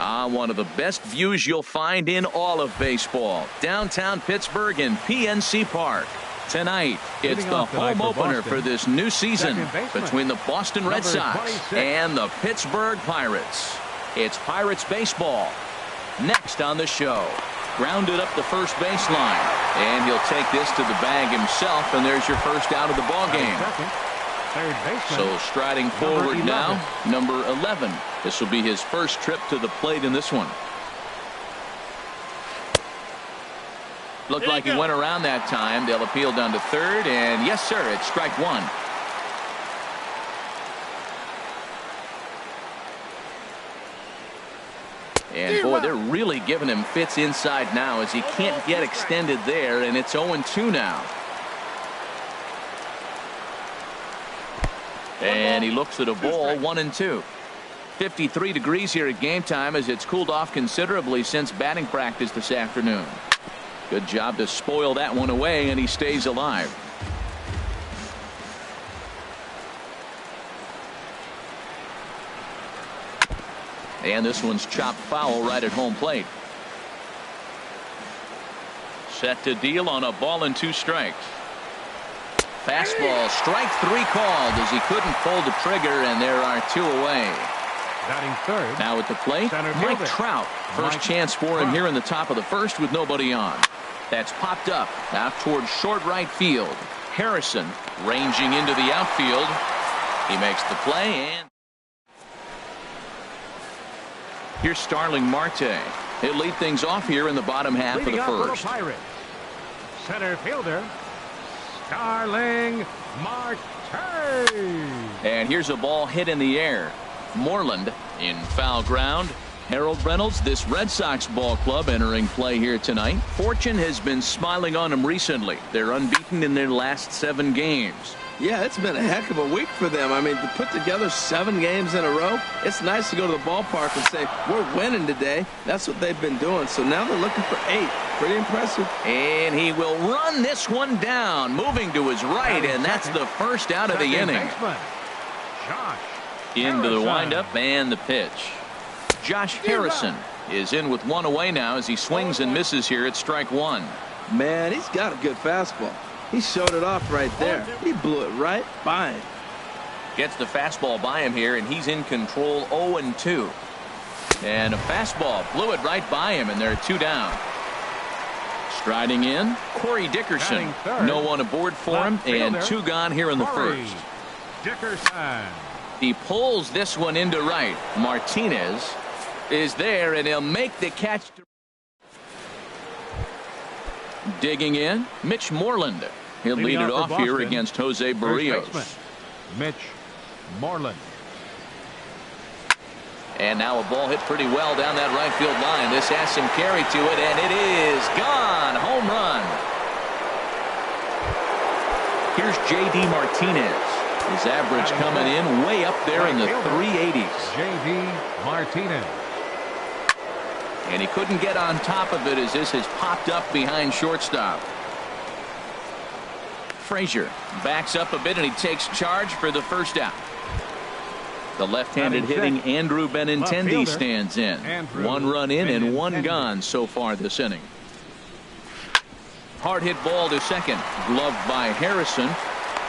One of the best views you'll find in all of baseball. Downtown Pittsburgh in PNC Park. Tonight, it's the home opener for this new season between the Boston Red Sox and the Pittsburgh Pirates. It's Pirates baseball. Next on the show. Grounded up the first baseline. And he'll take this to the bag himself, and there's your first out of the ball game. So striding forward now, number 11. This will be his first trip to the plate in this one. Looked like he went around that time. They'll appeal down to third, and yes, sir, it's strike one. And boy, they're really giving him fits inside now as he can't get extended there, and it's 0-2 now. And he looks at a ball, 1-2. 53 degrees here at game time as it's cooled off considerably since batting practice this afternoon. Good job to spoil that one away, and he stays alive. And this one's chopped foul right at home plate. Set to deal on a ball and 2 strikes. Fastball, strike 3 called as he couldn't pull the trigger, and there are 2 away. Batting third. Now at the plate, Mike Trout. First chance for him here in the top of the first with nobody on. That's popped up out towards short right field. Harrison ranging into the outfield. He makes the play, and here's Starling Marte. He'll lead things off here in the bottom half of the first. Center fielder Starling Marte. And here's a ball hit in the air. Moreland in foul ground. Harold Reynolds, this Red Sox ball club entering play here tonight. Fortune has been smiling on them recently. They're unbeaten in their last 7 games. Yeah, it's been a heck of a week for them. I mean, to put together 7 games in a row, it's nice to go to the ballpark and say, we're winning today. That's what they've been doing. So now they're looking for 8. Pretty impressive. And he will run this one down, moving to his right, and that's the first out of the inning. Into the windup and the pitch. Josh Harrison is in with 1 away now as he swings and misses here at strike 1. Man, he's got a good fastball. He showed it off right there. He blew it right by him. Gets the fastball by him here, and he's in control. 0-2. And a fastball blew it right by him, and there are 2 down. Striding in, Corey Dickerson. No one aboard for him, and 2 gone here in the first. Dickerson. He pulls this one into right. Martinez is there, and he'll make the catch. Digging in, Mitch Moreland. He'll lead it off here against Jose Barrios. Mitch Moreland. And now a ball hit pretty well down that right field line. This has some carry to it, and it is gone. Home run. Here's J.D. Martinez. His average coming in way up there in the 380s. J.D. Martinez. And he couldn't get on top of it as this has popped up behind shortstop. Frazier backs up a bit, and he takes charge for the first out. The left-handed hitting Andrew Benintendi stands in. 1 run in and 1 gone so far this inning. Hard hit ball to second. Gloved by Harrison.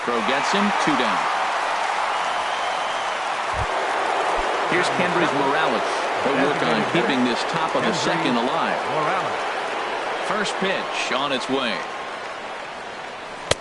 Throw gets him. 2 down. Here's Kendrys Morales. He'll work on keeping this top of the second alive. First pitch on its way.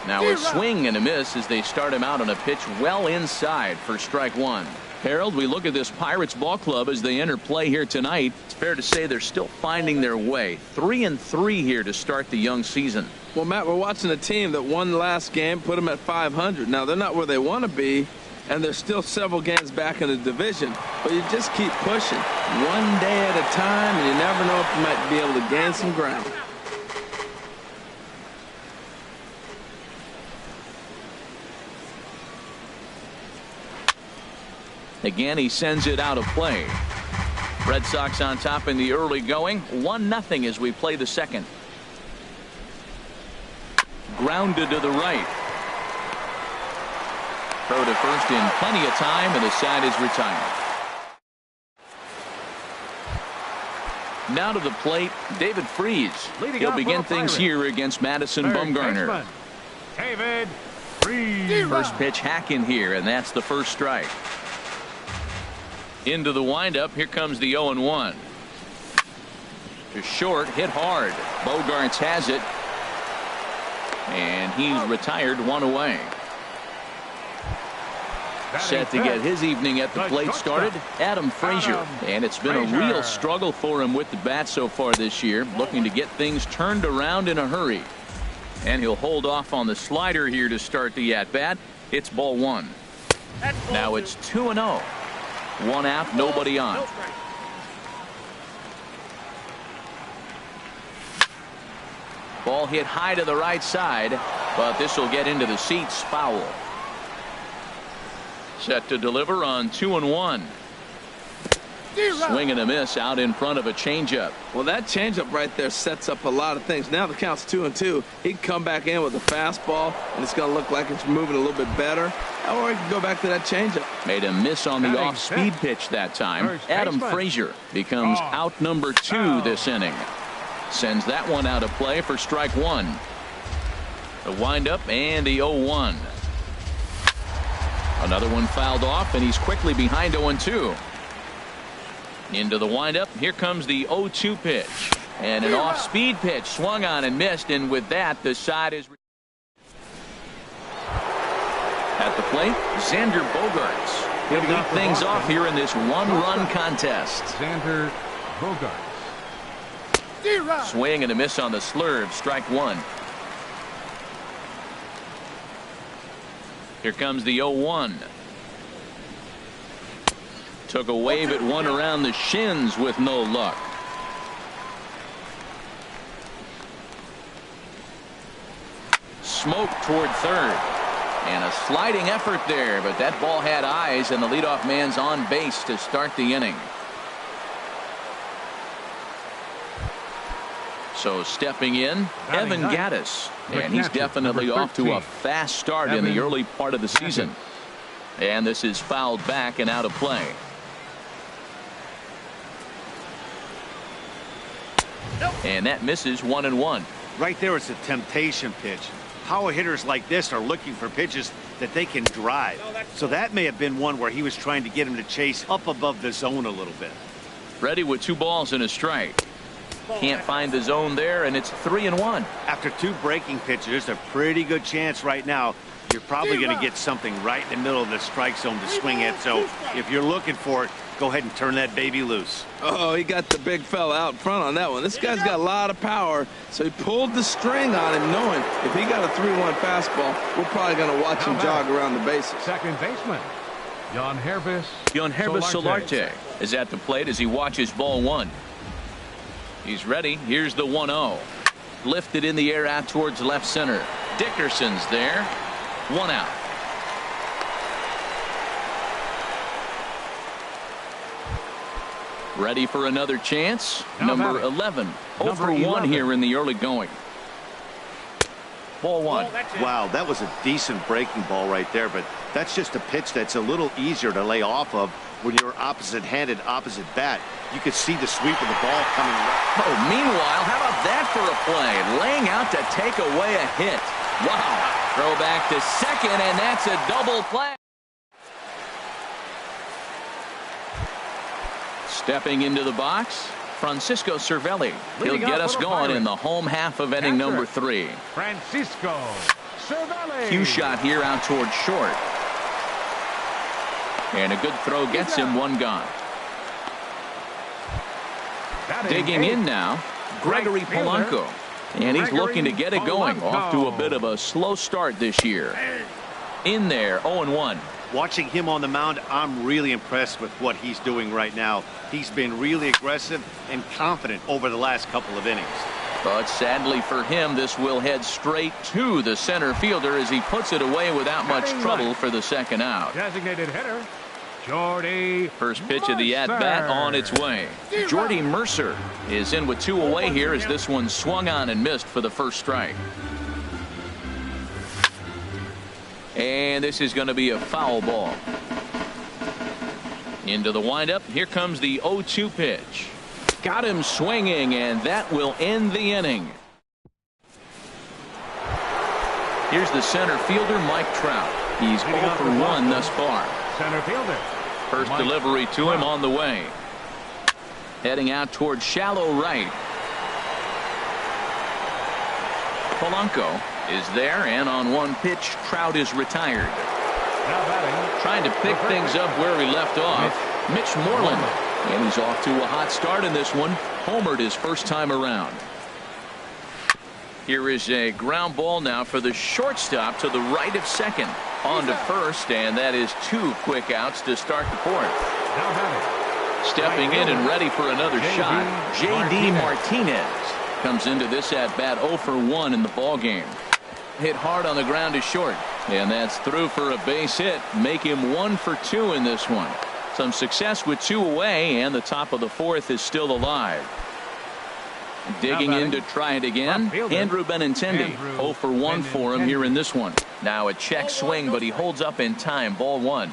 Now a swing and a miss as they start him out on a pitch well inside for strike 1. Harold, we look at this Pirates ball club as they enter play here tonight. It's fair to say they're still finding their way. 3-3 here to start the young season. Well, Matt, we're watching a team that won the last game, put them at 500. Now, they're not where they want to be, and they're still several games back in the division. But you just keep pushing 1 day at a time, and you never know if you might be able to gain some ground. Again, he sends it out of play. Red Sox on top in the early going. 1-0 as we play the second. Grounded to the right. Throw to first in plenty of time, and the side is retired. Now to the plate, David Freese. Leading He'll off begin for the things Pirates, here against Madison third Bumgarner. baseman, David Freese. First pitch hacking here, and that's the first strike. Into the windup, here comes the 0-1. To short, hit hard. Bogarts has it. And he's retired, one away. Set to get his evening at the plate started, Adam Frazier. And it's been a real struggle for him with the bat so far this year, looking to get things turned around in a hurry. And he'll hold off on the slider here to start the at-bat. It's ball one. Now it's 2-0. One out, nobody on. Ball hit high to the right side, but this will get into the seats, foul. Set to deliver on 2-1. Swing and a miss out in front of a changeup. Well, that changeup right there sets up a lot of things. Now the count's 2-2. He can come back in with a fastball, and it's going to look like it's moving a little bit better. Or he can go back to that changeup. Made a miss on the off-speed pitch that time. Adam Frazier becomes out number 2 this inning. Sends that one out of play for strike one. The windup and the 0-1. Another one fouled off, and he's quickly behind 0-2. Into the windup. Here comes the 0-2 pitch. And an off-speed pitch swung on and missed, and with that, the side is at the plate. Xander Bogarts. He'll lead things off here in this one-run contest. Xander Bogarts. Swing and a miss on the slurve. Strike one. Here comes the 0-1. Took a wave at one around the shins with no luck. Smoke toward third. And a sliding effort there, but that ball had eyes, and the leadoff man's on base to start the inning. So stepping in, Evan Gattis. And he's definitely off to a fast start in the early part of the season. And this is fouled back and out of play. And that misses 1-1. Right there, it's a temptation pitch. Power hitters like this are looking for pitches that they can drive. So that may have been one where he was trying to get him to chase up above the zone a little bit. Ready with 2 balls and a strike. Can't find the zone there, and it's 3-1. After 2 breaking pitches, there's a pretty good chance right now you're probably going to get something right in the middle of the strike zone to swing at. So if you're looking for it, go ahead and turn that baby loose. Oh, he got the big fella out front on that one. This guy's got a lot of power, so he pulled the string on him, knowing if he got a 3-1 fastball, we're probably going to watch him jog around the bases. Second baseman, Yangervis Solarte is at the plate as he watches ball one. He's ready. Here's the 1-0. Lifted in the air out towards left center. Dickerson's there. 1 out. Ready for another chance. Number 11. 0-for-1 here in the early going. Ball one. Wow, that was a decent breaking ball right there, but that's just a pitch that's a little easier to lay off of when you're opposite-handed, opposite bat. You could see the sweep of the ball coming right. Oh, meanwhile, how about that for a play? Laying out to take away a hit. Wow. Throw back to second, and that's a double play. Stepping into the box, Francisco Cervelli. He'll get us going in the home half of inning number 3. Francisco Cervelli. Cue shot here out toward short. And a good throw gets him, 1 gone. Digging in now, Gregory Polanco. And he's looking to get it going. Off to a bit of a slow start this year. In there, 0-1. Watching him on the mound, I'm really impressed with what he's doing right now. He's been really aggressive and confident over the last couple of innings. But sadly for him, this will head straight to the center fielder as he puts it away without much trouble for the second out. Designated hitter, Jordy. First pitch of the at-bat on its way. Jordy Mercer is in with 2 away here as this one swung on and missed for the first strike. And this is going to be a foul ball. Into the windup. Here comes the 0-2 pitch. Got him swinging, and that will end the inning. Here's the center fielder, Mike Trout. He's 0 for 1 thus far. Center fielder. First delivery to him on the way. Heading out towards shallow right. Polanco is there, and on one pitch, Trout is retired. Now batting. Trying to pick things up where he left off, Mitch Moreland. And he's off to a hot start in this one. Homered his first time around. Here is a ground ball now for the shortstop to the right of second. On to first, and that is 2 quick outs to start the fourth. Now batting. Stepping in and ready for another shot, J.D. Martinez comes into this at-bat 0 for 1 in the ballgame. Hit hard on the ground to short, and that's through for a base hit. Make him 1 for 2 in this one. Some success with 2 away, and the top of the fourth is still alive. Digging in to try it again, Andrew Benintendi. 0 for 1 for him here in this one. Now a check swing, but he holds up in time. Ball 1.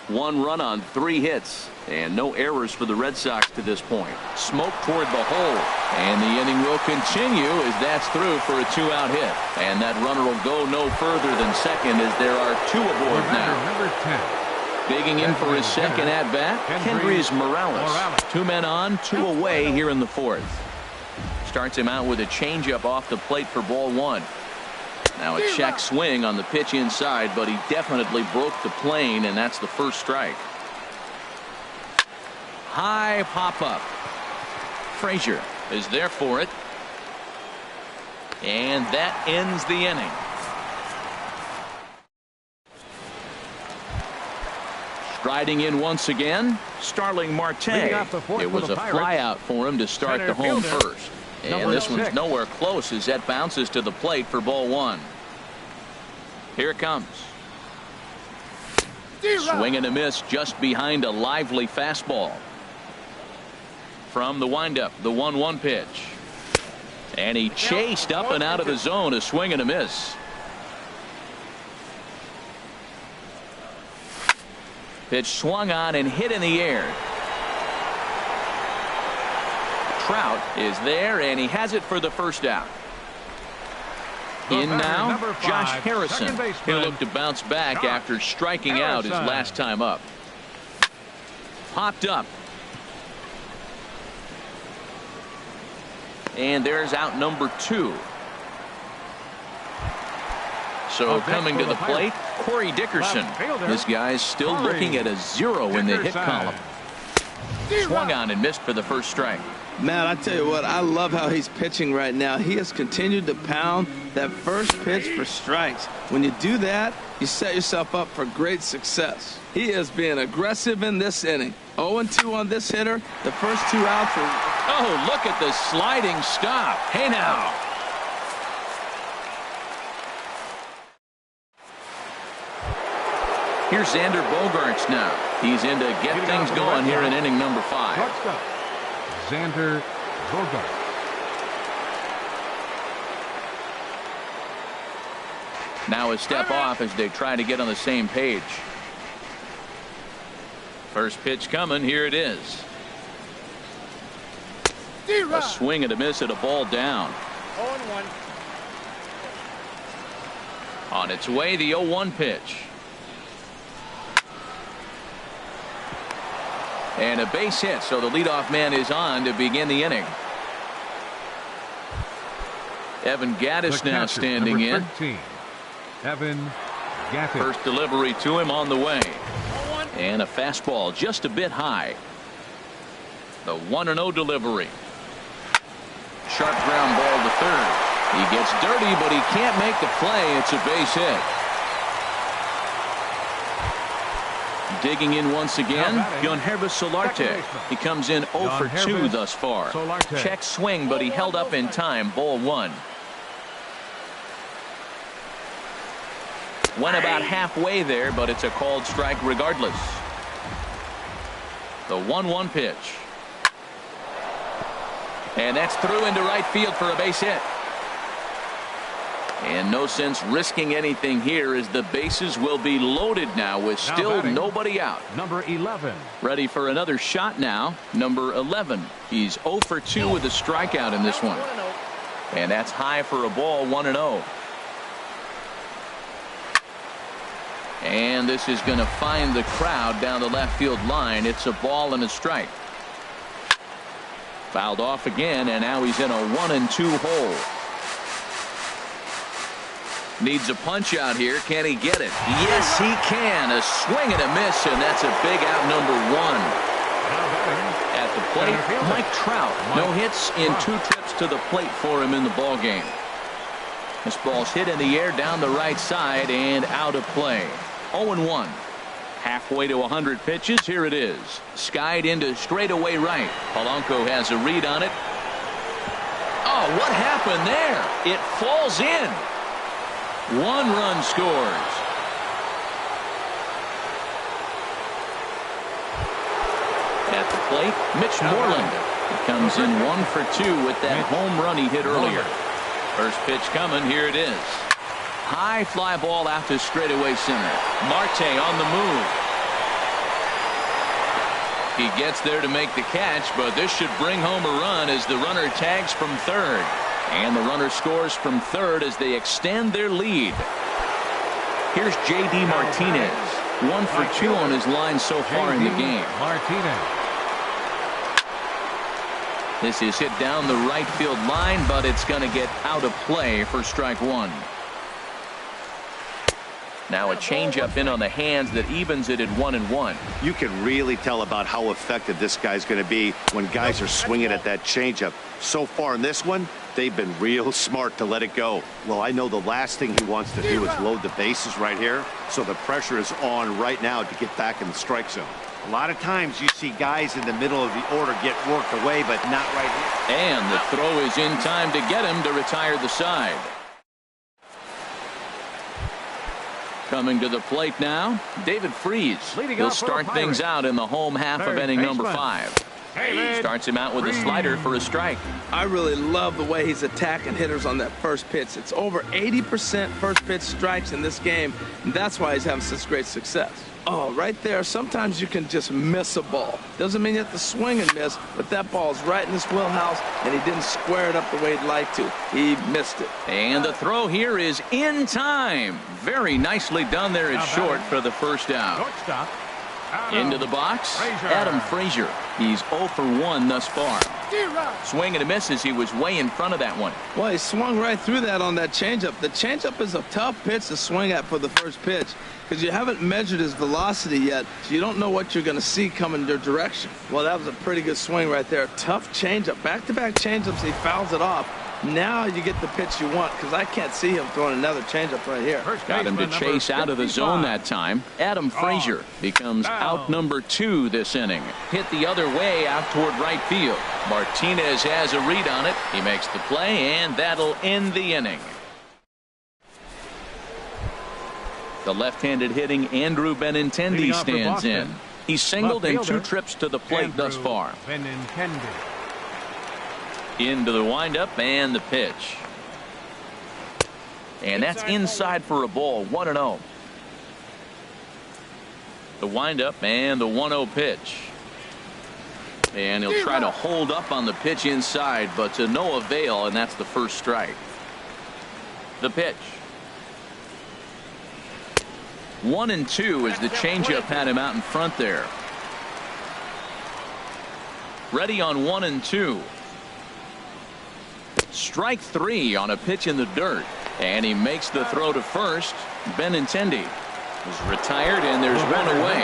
1 run on 3 hits, and no errors for the Red Sox to this point. Smoke toward the hole, and the inning will continue as that's through for a 2-out hit. And that runner will go no further than second as there are 2 aboard now. Number 10. Digging in for his second at-bat, Kendrys Morales. 2 men on, 2 away here in the fourth. Starts him out with a changeup off the plate for ball 1. Now a check swing on the pitch inside, but he definitely broke the plane, and that's the first strike. High pop-up. Frazier is there for it. And that ends the inning. Striding in once again, Starling Marte. It was a flyout for him to start the home first. And this one's nowhere close as that bounces to the plate for ball 1. Here it comes. Swing and a miss just behind a lively fastball. From the windup, the 1-1 pitch. And he chased up and out of the zone, a swing and a miss. Pitch swung on and hit in the air. Trout is there, and he has it for the first out. In now, Josh Harrison. He'll look to bounce back after striking out his last time up. Popped up. And there's out number 2. So coming to the plate, Corey Dickerson. This guy's still looking at a 0 in the hit column. Swung on and missed for the first strike. Man, I tell you what, I love how he's pitching right now. He has continued to pound that first pitch for strikes. When you do that, you set yourself up for great success. He is being aggressive in this inning. 0-2 on this hitter. The first 2 outs are... Oh, look at the sliding stop. Hey now. Here's Xander Bogaerts now. He's in to get things going here in inning number 5. Xander Bogaerts. Now a step off as they try to get on the same page. First pitch coming. Here it is. A swing and a miss at a ball down. 0-1. On its way, the 0-1 pitch. And a base hit, so the leadoff man is on to begin the inning. Evan Gattis now standing in. 13, Evan Gattis. First delivery to him on the way. And a fastball just a bit high. The 1-0 delivery. Sharp ground ball to third. He gets dirty, but he can't make the play. It's a base hit. Digging in once again, Grnbronco2's Solarte. He comes in 0 for 2 thus far. Check swing, but he held up in time. Ball 1. Went about halfway there, but it's a called strike regardless. The 1-1 pitch. And that's through into right field for a base hit. And no sense risking anything here as the bases will be loaded now with still nobody out. Number 11. Ready for another shot now. Number 11. He's 0 for 2 with a strikeout in this one. And that's high for a ball, 1-0. And this is going to find the crowd down the left field line. It's a ball and a strike. Fouled off again, and now he's in a 1-2 hole. Needs a punch out here. Can he get it? Yes, he can. A swing and a miss, and that's a big out, number 1. At the plate, Mike Trout. No hits in 2 trips to the plate for him in the ballgame. This ball's hit in the air down the right side and out of play. 0-1. Halfway to 100 pitches. Here it is. Skied into straightaway right. Polanco has a read on it. Oh, what happened there? It falls in. 1 run scores. At the plate, Mitch Moreland. He comes in 1 for 2 with that home run he hit earlier. First pitch coming. Here it is. High fly ball out to straightaway center. Marte on the move. He gets there to make the catch, but this should bring home a run as the runner tags from third. And the runner scores from third as they extend their lead. Here's J.D. Martinez. 1 for 2 on his line so far in the game. This is hit down the right field line, but it's going to get out of play for strike 1. Now a changeup in on the hands that evens it at 1-1. You can really tell about how effective this guy's going to be when guys are swinging at that changeup. So far in this one, they've been real smart to let it go. Well, I know the last thing he wants to do is load the bases right here, so the pressure is on right now to get back in the strike zone. A lot of times you see guys in the middle of the order get worked away, but not right here. And the throw is in time to get him to retire the side. Coming to the plate now, David Freese. He'll start things out in the home half of inning number 5. He starts him out with a slider for a strike. I really love the way he's attacking hitters on that first pitch. It's over 80% first pitch strikes in this game, and that's why he's having such great success. Oh, right there, sometimes you can just miss a ball. Doesn't mean you have to swing and miss, but that ball's right in his wheelhouse, and he didn't square it up the way he'd like to. He missed it. And the throw here is in time. Very nicely done there at short for the first out. Into the box, Adam Frazier. He's 0 for 1 thus far. Swing and a miss as he was way in front of that one. Well, he swung right through that on that changeup. The changeup is a tough pitch to swing at for the first pitch because you haven't measured his velocity yet, so you don't know what you're going to see coming your direction. Well, that was a pretty good swing right there. Tough changeup. Back-to-back changeups, he fouls it off. Now you get the pitch you want because I can't see him throwing another changeup right here. Got him to chase out of the zone that time. Adam Frazier becomes out number 2 this inning. Hit the other way out toward right field. Martinez has a read on it. He makes the play, and that'll end the inning. The left-handed hitting Andrew Benintendi stands in. He's singled in 2 trips to the plate thus far. Into the windup and the pitch. And that's inside for a ball, 1-0. The windup and the 1-0 pitch. And he'll try to hold up on the pitch inside, but to no avail, and that's the first strike. The pitch. 1-2 as the changeup had him out in front there. Ready on 1-2. Strike 3 on a pitch in the dirt, and he makes the throw to first. Benintendi is retired, and there's one away.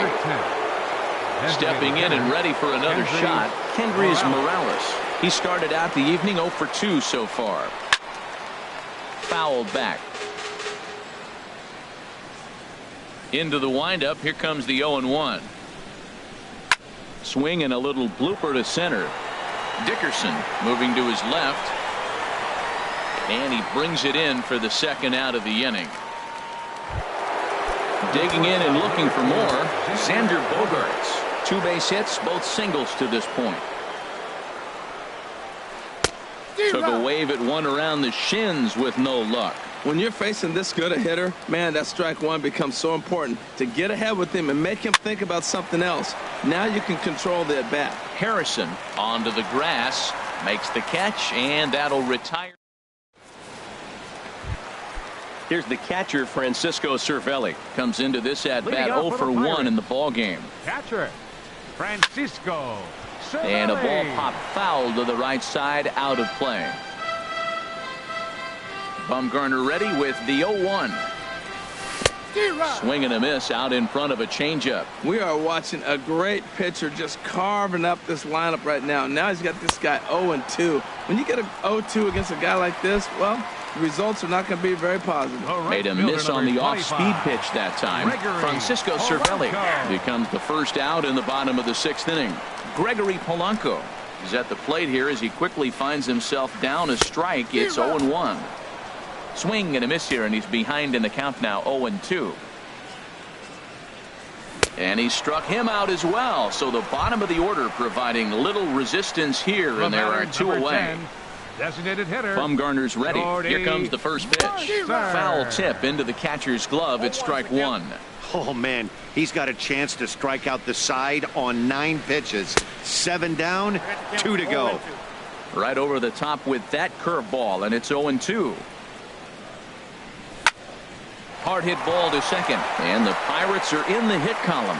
Stepping in and ready for another shot, Kendrys Morales. He started out the evening 0 for 2 so far. Fouled back. Into the windup. Here comes the 0-1. Swing and a little blooper to center. Dickerson moving to his left. And he brings it in for the second out of the inning. Digging in and looking for more, Xander Bogaerts. 2 base hits, both singles to this point. Took a wave at one around the shins with no luck. When you're facing this good a hitter, man, that strike one becomes so important to get ahead with him and make him think about something else. Now you can control the at-bat. Harrison onto the grass, makes the catch, and that'll retire. Here's the catcher, Francisco Cervelli. Comes into this at-bat 0 for 1 in the ball game. Catcher, Francisco Cervelli. And a ball popped foul to the right side, out of play. Bumgarner ready with the 0-1. Swing and a miss out in front of a changeup. We are watching a great pitcher just carving up this lineup right now. Now he's got this guy 0-2. When you get a 0-2 against a guy like this, well, the results are not going to be very positive. Made a miss on the off-speed pitch that time. Francisco Cervelli becomes the first out in the bottom of the 6th inning. Gregory Polanco is at the plate here as he quickly finds himself down a strike. It's 0-1. Swing and a miss here, and he's behind in the count now, 0-2. And he struck him out as well. So the bottom of the order providing little resistance here, and there are 2 away. Designated hitter. Bumgarner's ready. Here comes the first pitch. Foul tip into the catcher's glove. It's strike 1. Oh, man, he's got a chance to strike out the side on 9 pitches. 7 down, 2 to go. Right over the top with that curveball, and it's 0-2. Hard hit ball to second, and the Pirates are in the hit column.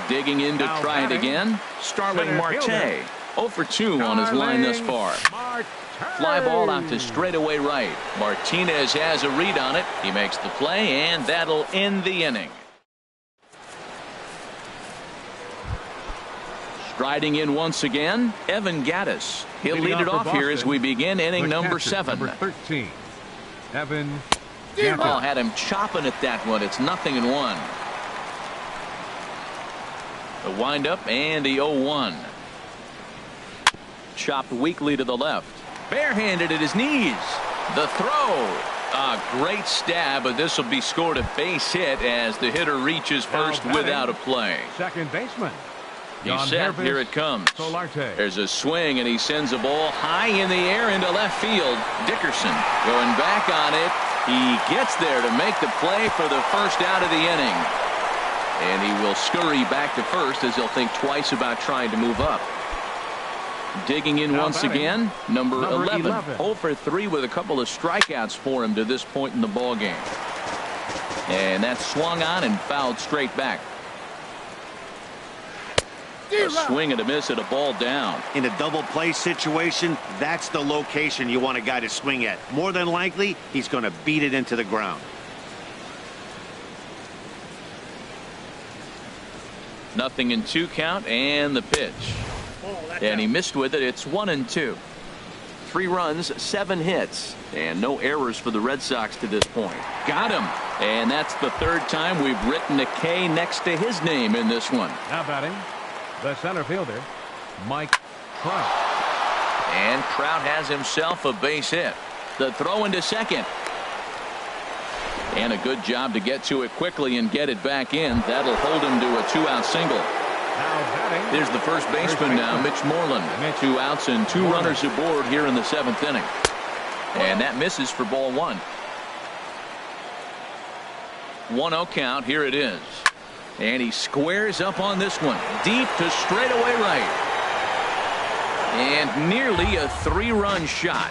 Digging in to try it again. Starling Marte, 0 for 2 on his line thus far. Fly ball out to straightaway right. Martinez has a read on it. He makes the play, and that'll end the inning. Striding in once again, Evan Gattis. He'll lead it off here as we begin inning number 7. Number 13, Evan Gattis. Oh, had him chopping at that one. It's 0-1. The windup and the 0-1. Chopped weakly to the left. Barehanded at his knees. The throw. A great stab, but this will be scored a base hit as the hitter reaches first without a play. Second baseman. He's set. Here it comes. Solarte. There's a swing, and he sends a ball high in the air into left field. Dickerson going back on it. He gets there to make the play for the first out of the inning. And he will scurry back to first as he'll think twice about trying to move up. Digging in once again, number 11. 0 for 3 with a couple of strikeouts for him to this point in the ball game. And that's swung on and fouled straight back. A swing and a miss at a ball down. In a double play situation, that's the location you want a guy to swing at. More than likely, he's going to beat it into the ground. Nothing in 2 count, and the pitch. And he missed with it. It's 1-2. 3 runs, 7 hits, and no errors for the Red Sox to this point. Got him. And that's the 3rd time we've written a K next to his name in this one. Now batting, the center fielder, Mike Trout. And Trout has himself a base hit. The throw into second. And a good job to get to it quickly and get it back in. That'll hold him to a 2-out single. There's the first baseman now, Mitch Moreland. 2 outs and 2 runners aboard here in the 7th inning. And that misses for ball 1. 1-0 count. Here it is. And he squares up on this one. Deep to straightaway right. And nearly a 3-run shot.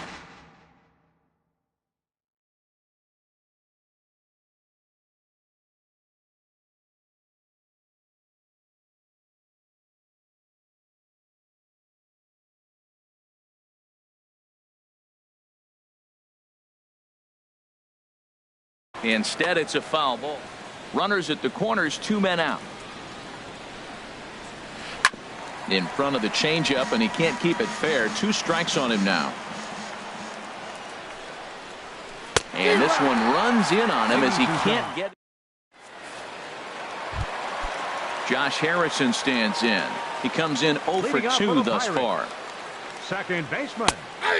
Instead, it's a foul ball. Runners at the corners, 2 men out. In front of the changeup, and he can't keep it fair. 2 strikes on him now. And this one runs in on him as he can't get it. Josh Harrison stands in. He comes in 0 for 2 thus far. Second baseman.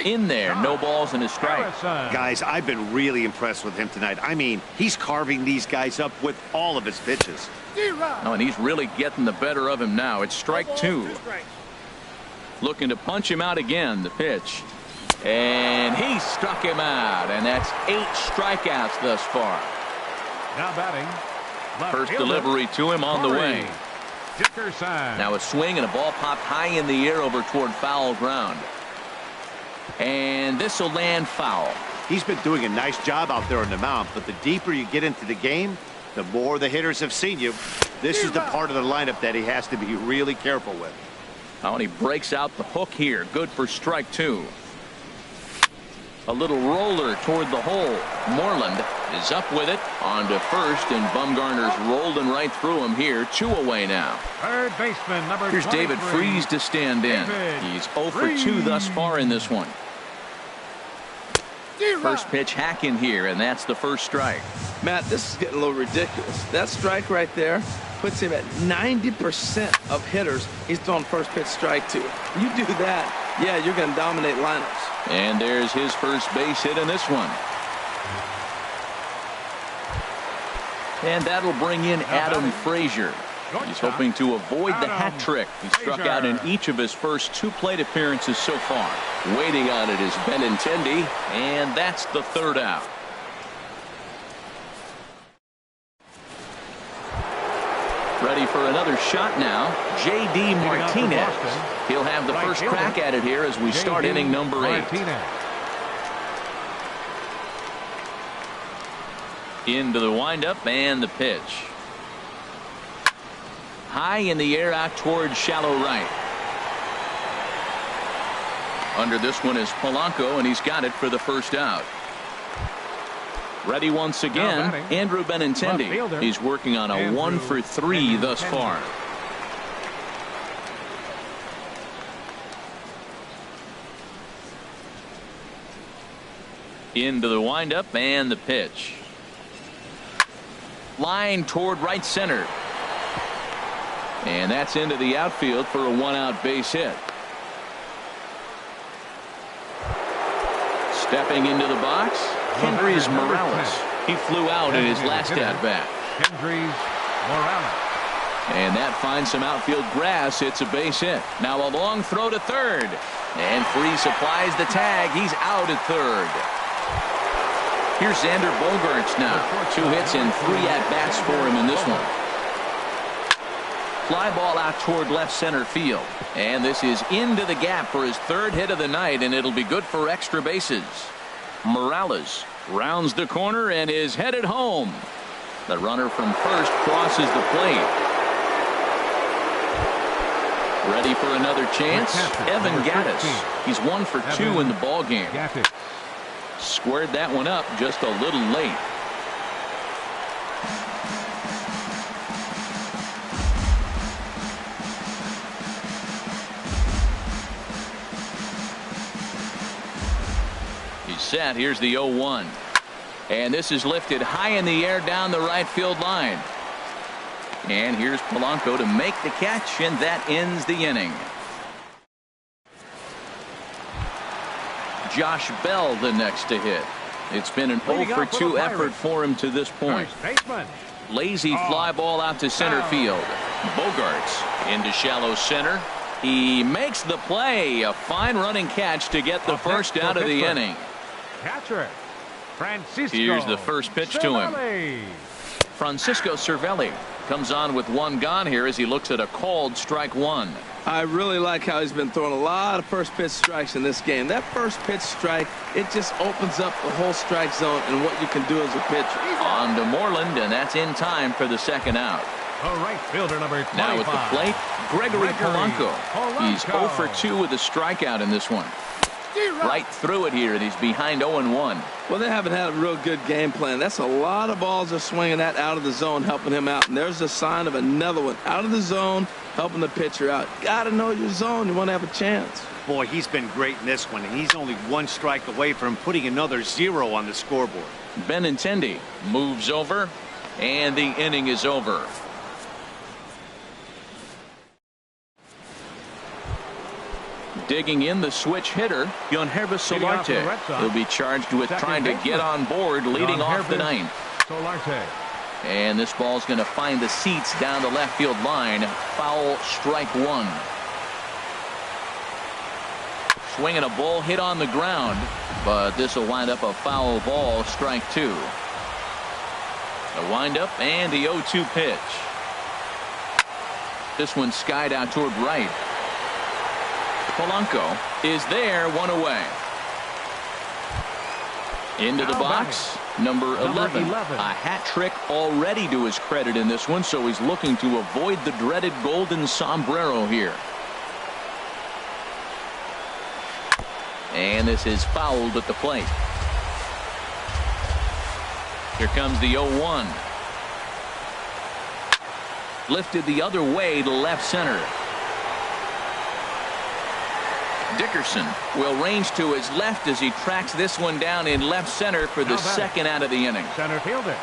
In there, no balls and a strike. Guys, I've been really impressed with him tonight. I mean, he's carving these guys up with all of his pitches. Oh, and he's really getting the better of him now. It's strike 2. Looking to punch him out again. The pitch. And he struck him out. And that's 8 strikeouts thus far. Now batting. First delivery to him on the way. Dickerson. Now a swing and a ball popped high in the air over toward foul ground. And this will land foul. He's been doing a nice job out there on the mound, but the deeper you get into the game, the more the hitters have seen you. This is the part of the lineup that he has to be really careful with. Oh, and he breaks out the hook here. Good for strike 2. A little roller toward the hole. Moreland is up with it on to first, and Bumgarner's rolling right through him here. 2 away now. Third baseman, number 23. Here's David Freese to stand in. He's 0 for 2 thus far in this one. First pitch hacking here, and that's the first strike. Matt, this is getting a little ridiculous. That strike right there puts him at 90% of hitters he's throwing first pitch strike to. You do that, yeah, you're going to dominate lineups. And there's his first base hit in this one. And that'll bring in Adam Frazier. He's hoping to avoid the hat trick. He struck out in each of his first 2 plate appearances so far. Waiting on it is Benintendi. And that's the 3rd out. Ready for another shot now. J.D. Martinez. He'll have the first crack at it here as we start inning number 8. Into the windup and the pitch. High in the air out towards shallow right. Under this one is Polanco, and he's got it for the first out. Ready once again, Andrew Benintendi. He's working on a 1 for 3 thus far. Into the windup and the pitch. Line toward right center. And that's into the outfield for a 1-out base hit. Stepping into the box, Kendrys Morales. He flew out in his last at-bat. Kendrys Morales. And that finds some outfield grass. It's a base hit. Now a long throw to third. And Freese applies the tag. He's out at third. Here's Xander Bogaerts now. 2 hits and 3 at-bats for him in this one. Fly ball out toward left center field. And this is into the gap for his 3rd hit of the night, and it'll be good for extra bases. Morales rounds the corner and is headed home. The runner from first crosses the plate. Ready for another chance? Evan Gattis. He's 1 for 2 in the ball game. Squared that one up just a little late. He's set. Here's the 0-1. And this is lifted high in the air down the right field line. And here's Polanco to make the catch, and that ends the inning. Josh Bell the next to hit. It's been an 0 for 2 effort for him to this point. Lazy fly ball out to center field. Bogaerts into shallow center. He makes the play. A fine running catch to get the first out of the inning. Catcher Francisco. Here's the first pitch to him. Francisco Cervelli comes on with 1 gone here as he looks at a called strike 1. I really like how he's been throwing a lot of first pitch strikes in this game. That first pitch strike, it just opens up the whole strike zone and what you can do as a pitcher. On to Moreland, and that's in time for the 2nd out. The right fielder, number 25. Now at the plate, Gregory Polanco. He's 0 for 2 with a strikeout in this one. Right through it here, and he's behind 0-1. Well, they haven't had a real good game plan. That's a lot of balls they're swinging at out of the zone, helping him out. And there's a sign of another one out of the zone, helping the pitcher out. Got to know your zone. You want to have a chance. Boy, he's been great in this one, and he's only 1 strike away from putting another 0 on the scoreboard. Benintendi moves over, and the inning is over. Digging in the switch hitter, Yangervis Solarte. He'll be charged with trying to get on board leading off the 9th. And this ball's going to find the seats down the left field line. Foul, strike 1. Swinging a ball hit on the ground, but this will wind up a foul ball, strike 2. The windup and the 0-2 pitch. This one skied out toward right. Polanco is there, 1 away. Into the box, number 11. A hat trick already to his credit in this one, so he's looking to avoid the dreaded golden sombrero here. And this is fouled at the plate. Here comes the 0-1. Lifted the other way to left center. Dickerson will range to his left as he tracks this one down in left center for the second out of the inning. Center fielder.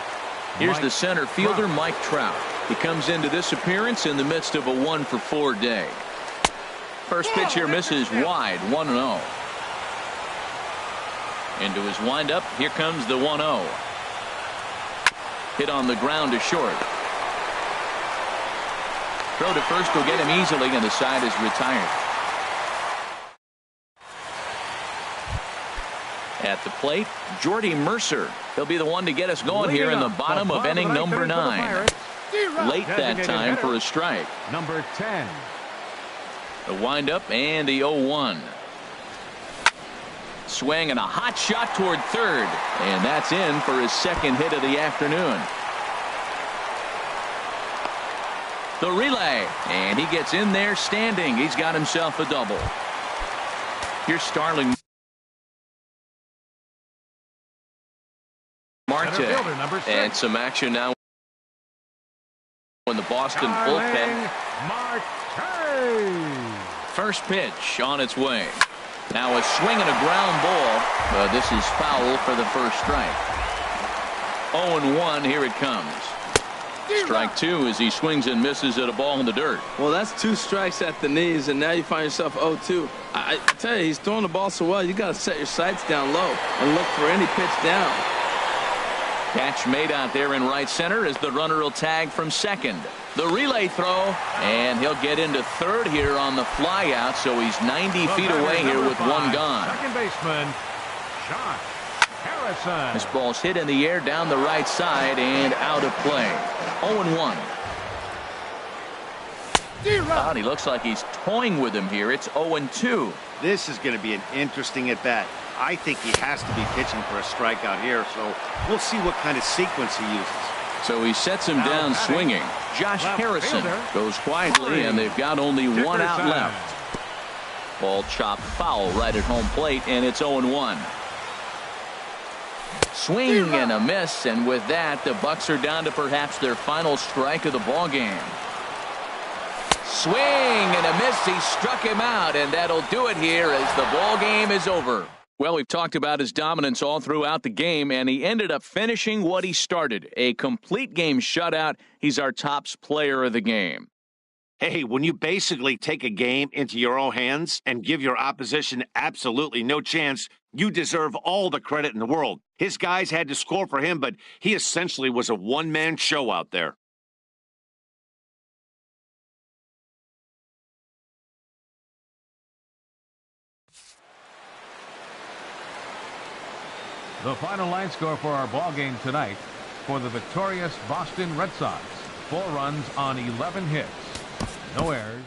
Here's the center fielder, Mike Trout. He comes into this appearance in the midst of a 1-for-4 day. First pitch here misses wide, 1-0. Into his windup, here comes the 1-0. Hit on the ground to short. Throw to first will get him easily, and the side is retired. At the plate, Jordy Mercer. He'll be the one to get us going here in the bottom of inning number 9. Late that time for a strike. Number 10. The windup and the 0-1. Swing and a hot shot toward third, and that's in for his second hit of the afternoon. The relay, and he gets in there standing. He's got himself a double. Here's Starling Marte, and some action now in the Boston bullpen. First pitch on its way. Now a swing and a ground ball, but this is foul for the first strike. 0-1, here it comes. Strike 2 as he swings and misses at a ball in the dirt. Well, that's 2 strikes at the knees, and now you find yourself 0-2. I tell you, he's throwing the ball so well, you got to set your sights down low and look for any pitch down. Catch made out there in right center as the runner will tag from second. The relay throw, and he'll get into third here on the fly out, so he's 90 feet away here with 1 gone. Second baseman, Josh Harrison. This ball's hit in the air down the right side and out of play. 0-1. Oh, he looks like he's toying with him here. It's 0-2. This is going to be an interesting at-bat. I think he has to be pitching for a strikeout here, so we'll see what kind of sequence he uses. So he sets him down swinging. Josh Harrison goes quietly, and they've got only 1 out left. Ball chopped foul right at home plate, and it's 0-1. Swing and a miss, and with that, the Bucks are down to perhaps their final strike of the ball game. Swing and a miss. He struck him out, and that'll do it here as the ball game is over. Well, we've talked about his dominance all throughout the game, and he ended up finishing what he started. A complete game shutout. He's our tops player of the game. Hey, when you basically take a game into your own hands and give your opposition absolutely no chance, you deserve all the credit in the world. His guys had to score for him, but he essentially was a one-man show out there. The final line score for our ball game tonight for the victorious Boston Red Sox. 4 runs on 11 hits. No errors.